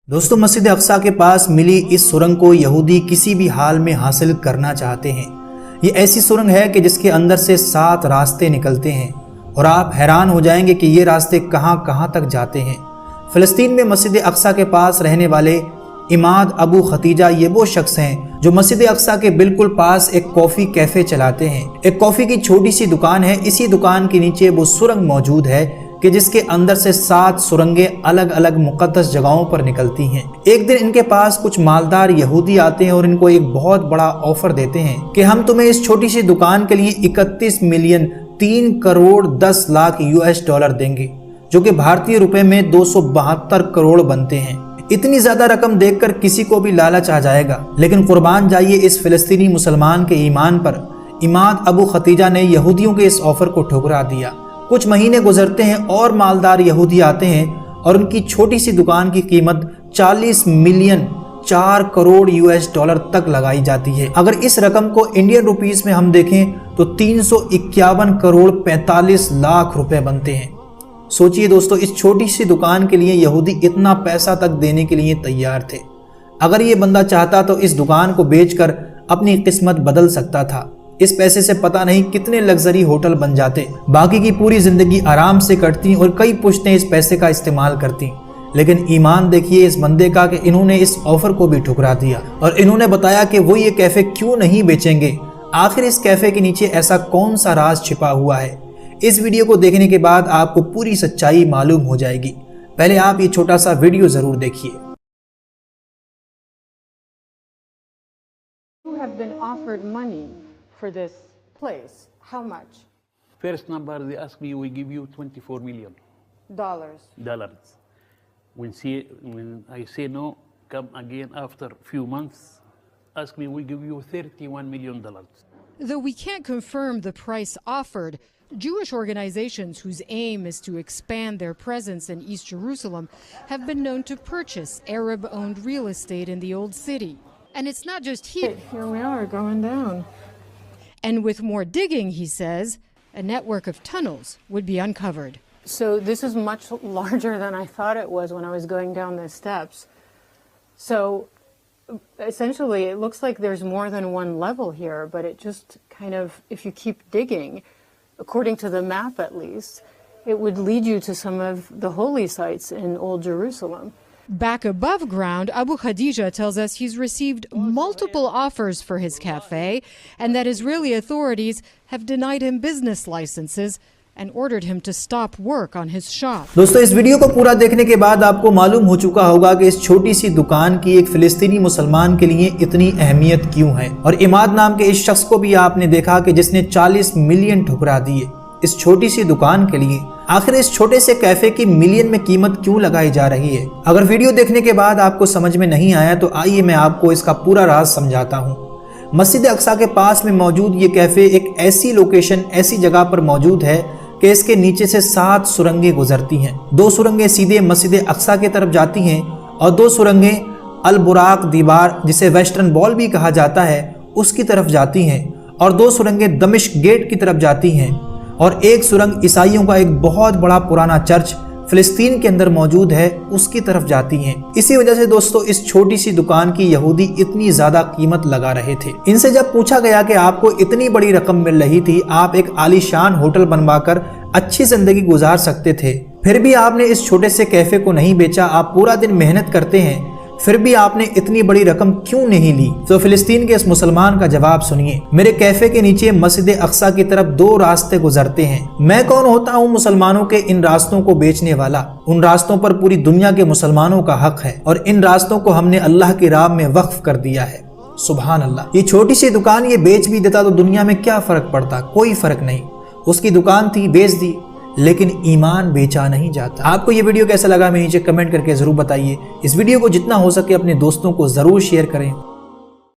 دوستو مسجد اقصی کے پاس ملی اس سرنگ کو یہودی کسی بھی حال میں حاصل کرنا چاہتے ہیں۔ یہ ایسی سرنگ ہے کہ جس کے اندر سے 7 راستے نکلتے ہیں اور آپ حیران ہو جائیں گے کہ یہ راستے کہاں کہاں تک جاتے ہیں۔ فلسطین میں مسجد اقصی کے پاس رہنے والے عماد ابو ختیجہ یہ وہ شخص ہیں جو مسجد اقصی کے بالکل پاس ایک کافی کیفے چلاتے ہیں۔ ایک کافی کی چھوٹی سی دکان ہے، اسی دکان کے نیچے وہ سرنگ موجود ہے کہ جس کے اندر سے 7 سرنگیں الگ الگ مقدس جگہوں پر نکلتی ہیں۔ ایک دن ان کے پاس کچھ مالدار یہودی آتے ہیں اور ان کو ایک بہت بڑا آفر دیتے ہیں کہ ہم تمہیں اس چھوٹی سی دکان کے لیے 31 ملین 3 کروڑ 10 لاکھ $US دیں گے، جو کہ بھارتی روپے میں 272 کروڑ بنتے ہیں۔ اتنی زیادہ رقم دیکھ کر کسی کو بھی لالچ آ جائے گا، لیکن قربان جائیے اس فلسطینی مسلمان کے ایمان پر، عماد ابو ختیجہ نے یہودیوں کے اس آفر کو ٹھکرا دیا۔ کچھ مہینے گزرتے ہیں اور مالدار یہودی آتے ہیں اور ان کی چھوٹی سی دکان کی قیمت 40 ملین 4 کروڑ $US تک لگائی جاتی ہے۔ اگر اس رقم کو انڈین روپیز میں ہم دیکھیں تو 351 کروڑ 45 لاکھ روپے بنتے ہیں۔ سوچئے دوستو، اس چھوٹی سی دکان کے لیے یہودی اتنا پیسہ تک دینے کے لیے تیار تھے۔ اگر یہ بندہ چاہتا تو اس دکان کو بیچ کر اپنی قسمت بدل سکتا تھا۔ اس پیسے سے پتہ نہیں کتنے لگژری ہوٹل بن جاتے، باقی کی پوری زندگی آرام سے کٹتی اور کئی پشتیں اس پیسے کا استعمال کرتی۔ لیکن ایمان دیکھیے اس بندے کا کہ انہوں نے اس آفر کو بھی ٹھکرا دیا اور انہوں نے بتایا کہ وہ یہ کیفے کیوں نہیں بیچیں گے۔ آخر اس کیفے کے نیچے ایسا کون سا راز چھپا ہوا ہے؟ اس ویڈیو کو دیکھنے کے بعد آپ کو پوری سچائی معلوم ہو جائے گی۔ پہلے آپ یہ چھوٹا سا ویڈیو ضرور دیکھیے۔ You have been offered money for this place. How much? First number they ask me, we give you $24 million. When I say no, come again after few months, ask me, we give you $31 million. Though we can't confirm the price offered, Jewish organizations whose aim is to expand their presence in East Jerusalem have been known to purchase Arab-owned real estate in the Old City. And it's not just here. Here we are going down. And with more digging, he says, a network of tunnels would be uncovered. So this is much larger than I thought it was when I was going down the steps. So essentially it looks like there's more than one level here, but it just kind of, if you keep digging, according to the map at least, it would lead you to some of the holy sites in Old Jerusalem. Back above ground, Abu Khadija tells us he's received multiple offers for his cafe and that Israeli authorities have denied him business licenses and ordered him to stop work on his shop. دوستو اس video کو پورا دیکھنے کے بعد آپ کو معلوم ہو چکا ہوگا کہ اس چھوٹی سی دکان کی ایک فلسطینی مسلمان کے لیے اتنی اہمیت کیوں ہے، اور عماد نام کے اس شخص کو بھی آپ نے دیکھا کہ جس نے 40 ملین ٹھکرا دیے اس چھوٹی سی دکان کے لیے۔ آخر اس چھوٹے سے کیفے کی ملین میں قیمت کیوں لگائی جا رہی ہے؟ اگر ویڈیو دیکھنے کے بعد آپ کو سمجھ میں نہیں آیا تو آئیے میں آپ کو اس کا پورا راز سمجھاتا ہوں۔ مسجد اقصی کے پاس میں موجود یہ کیفے ایک ایسی لوکیشن، ایسی جگہ پر موجود ہے کہ اس کے نیچے سے 7 سرنگیں گزرتی ہیں۔ 2 سرنگیں سیدھے مسجد اقصی کی طرف جاتی ہیں اور 2 سرنگیں البراق دیوار، جسے ویسٹرن وال بھی کہا جاتا ہے، اس کی طرف جاتی ہیں، اور 2 سرنگیں دمشق گیٹ کی طرف جاتی ہیں، اور ایک سرنگ عیسائیوں کا ایک بہت بڑا پرانا چرچ فلسطین کے اندر موجود ہے اس کی طرف جاتی ہیں۔ اسی وجہ سے دوستو اس چھوٹی سی دکان کی یہودی اتنی زیادہ قیمت لگا رہے تھے۔ ان سے جب پوچھا گیا کہ آپ کو اتنی بڑی رقم مل رہی تھی، آپ ایک عالی شان ہوٹل بنوا کر اچھی زندگی گزار سکتے تھے، پھر بھی آپ نے اس چھوٹے سے کیفے کو نہیں بیچا، آپ پورا دن محنت کرتے ہیں، پھر بھی آپ نے اتنی بڑی رقم کیوں نہیں لی؟ تو فلسطین کے اس مسلمان کا جواب سنیے۔ میرے کیفے کے نیچے مسجد اقصی کی طرف 2 راستے گزرتے ہیں، میں کون ہوتا ہوں مسلمانوں کے ان راستوں کو بیچنے والا؟ ان راستوں پر پوری دنیا کے مسلمانوں کا حق ہے اور ان راستوں کو ہم نے اللہ کی راہ میں وقف کر دیا ہے۔ سبحان اللہ۔ یہ چھوٹی سی دکان یہ بیچ بھی دیتا تو دنیا میں کیا فرق پڑتا؟ کوئی فرق نہیں۔ اس کی دکان تھی، بیچ دی، لیکن ایمان بیچا نہیں جاتا۔ آپ کو یہ ویڈیو کیسا لگا؟ میں نیچے کمنٹ کر کے ضرور بتائیے۔ اس ویڈیو کو جتنا ہو سکے اپنے دوستوں کو ضرور شیئر کریں۔